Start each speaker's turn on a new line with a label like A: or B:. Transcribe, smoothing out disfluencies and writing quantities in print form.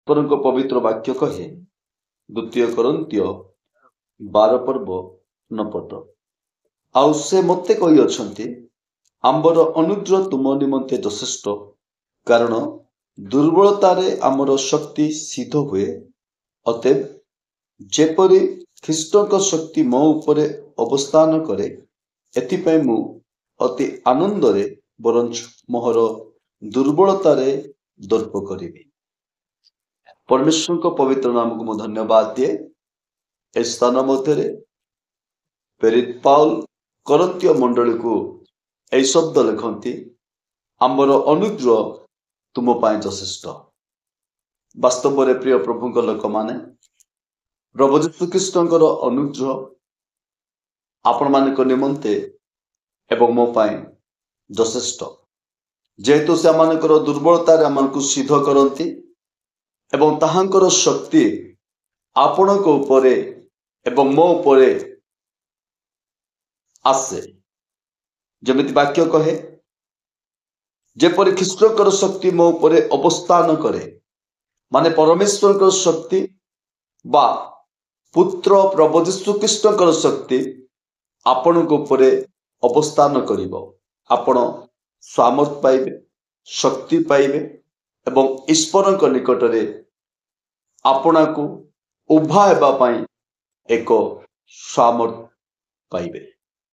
A: परंक पवित्र वाक्य कहे 2 कोरिन्थीय 12 पर्व 9 पद आउ से मते कही अछंती आंबर अनुग्रह तुम निमंते यथेष्ट कारण दुर्बलतारे आमर शक्ति सिद्ध हुए अतएव जेपरि ख्रीष्टक शक्ति मो उपरे अवस्थान करे एथिपाई मु अति आनंदरे बरंच मोहर दुर्बलतारे दर्प करिबी। परमेश्वर को पवित्र नाम को धन्यवाद दिए। इस स्थान मध्य प्रेरित पाउल कोरिन्थीय मंडली को यह शब्द लिखती आंबर अनुग्रह तुम पाए यथेष्ट। वास्तव में प्रिय प्रभु लोक माने प्रभु यीशु ख्रीष्टकर अनुग्रह आपण मान निमंते एवं मो पाए यथेष्ट जेहेतु से आमर दुर्बलता आमको सिद्ध करती एवं ताहांकर शक्ति आपण को उपरे एवं मो उपरे आसे जमिति वाक्य कहे जेपरि ख्रीष्टकर शक्ति मो उपरे अवस्थान करे माने परमेश्वर को शक्ति बा पुत्र प्रभु यीशु ख्रीष्टकर शक्ति आपण को उपरे अवस्थान करिवो आपण सामर्थ पाइबे शक्ति पाइबे एवं ईश्वर को निकटरे आपना को उभा हेबा पाई एक सामर्थ पाइबे।